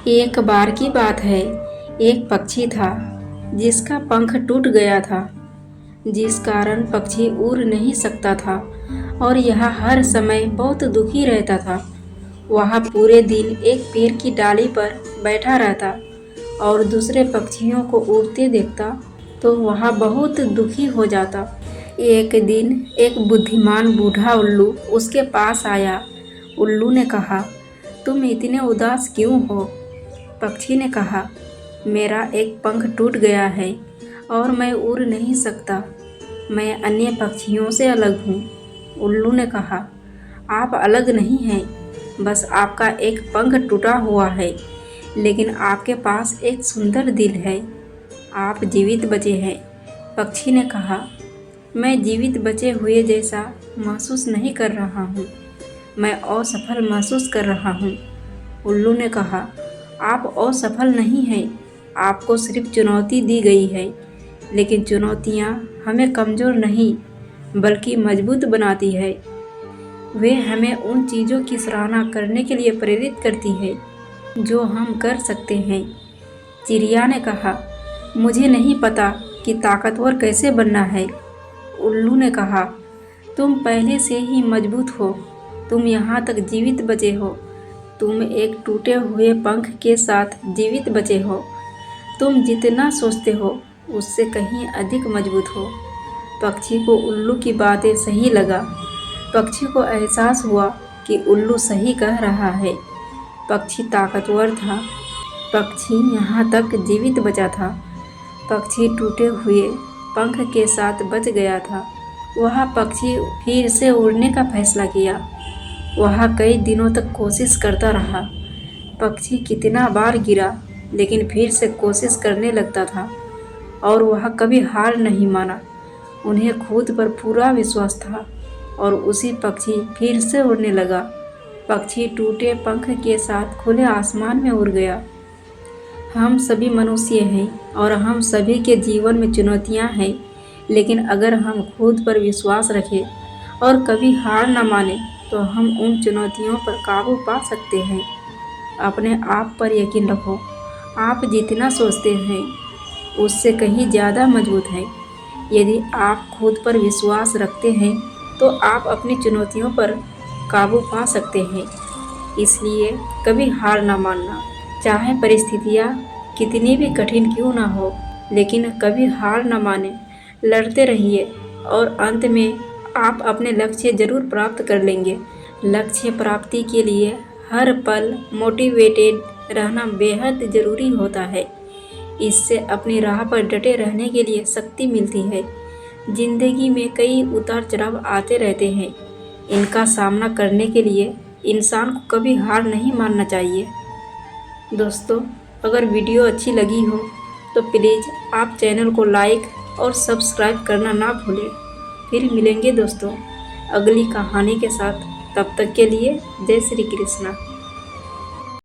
एक बार की बात है, एक पक्षी था जिसका पंख टूट गया था, जिस कारण पक्षी उड़ नहीं सकता था और यह हर समय बहुत दुखी रहता था। वह पूरे दिन एक पेड़ की डाली पर बैठा रहता और दूसरे पक्षियों को उड़ते देखता तो वह बहुत दुखी हो जाता। एक दिन एक बुद्धिमान बूढ़ा उल्लू उसके पास आया। उल्लू ने कहा, तुम इतने उदास क्यों हो? पक्षी ने कहा, मेरा एक पंख टूट गया है और मैं उड़ नहीं सकता। मैं अन्य पक्षियों से अलग हूँ। उल्लू ने कहा, आप अलग नहीं हैं, बस आपका एक पंख टूटा हुआ है, लेकिन आपके पास एक सुंदर दिल है। आप जीवित बचे हैं। पक्षी ने कहा, मैं जीवित बचे हुए जैसा महसूस नहीं कर रहा हूँ, मैं असफल महसूस कर रहा हूँ। उल्लू ने कहा, आप असफल नहीं हैं, आपको सिर्फ चुनौती दी गई है, लेकिन चुनौतियाँ हमें कमज़ोर नहीं बल्कि मजबूत बनाती है। वे हमें उन चीज़ों की सराहना करने के लिए प्रेरित करती है जो हम कर सकते हैं। चिड़िया ने कहा, मुझे नहीं पता कि ताकतवर कैसे बनना है। उल्लू ने कहा, तुम पहले से ही मजबूत हो, तुम यहाँ तक जीवित बचे हो, तुम एक टूटे हुए पंख के साथ जीवित बचे हो, तुम जितना सोचते हो उससे कहीं अधिक मजबूत हो। पक्षी को उल्लू की बातें सही लगा। पक्षी को एहसास हुआ कि उल्लू सही कह रहा है। पक्षी ताकतवर था, पक्षी यहाँ तक जीवित बचा था, पक्षी टूटे हुए पंख के साथ बच गया था। वह पक्षी फिर से उड़ने का फैसला किया। वह कई दिनों तक कोशिश करता रहा। पक्षी कितना बार गिरा, लेकिन फिर से कोशिश करने लगता था और वह कभी हार नहीं माना। उन्हें खुद पर पूरा विश्वास था और उसी पक्षी फिर से उड़ने लगा। पक्षी टूटे पंख के साथ खुले आसमान में उड़ गया। हम सभी मनुष्य हैं और हम सभी के जीवन में चुनौतियां हैं, लेकिन अगर हम खुद पर विश्वास रखें और कभी हार न माने तो हम उन चुनौतियों पर काबू पा सकते हैं। अपने आप पर यकीन रखो। आप जितना सोचते हैं उससे कहीं ज़्यादा मजबूत हैं। यदि आप खुद पर विश्वास रखते हैं तो आप अपनी चुनौतियों पर काबू पा सकते हैं। इसलिए कभी हार ना मानना। चाहे परिस्थितियाँ कितनी भी कठिन क्यों ना हो, लेकिन कभी हार ना माने। लड़ते रहिए और अंत में आप अपने लक्ष्य जरूर प्राप्त कर लेंगे। लक्ष्य प्राप्ति के लिए हर पल मोटिवेटेड रहना बेहद ज़रूरी होता है। इससे अपनी राह पर डटे रहने के लिए शक्ति मिलती है। जिंदगी में कई उतार चढ़ाव आते रहते हैं। इनका सामना करने के लिए इंसान को कभी हार नहीं मानना चाहिए। दोस्तों, अगर वीडियो अच्छी लगी हो तो प्लीज़ आप चैनल को लाइक और सब्सक्राइब करना ना भूलें। फिर मिलेंगे दोस्तों अगली कहानी के साथ। तब तक के लिए जय श्री कृष्णा।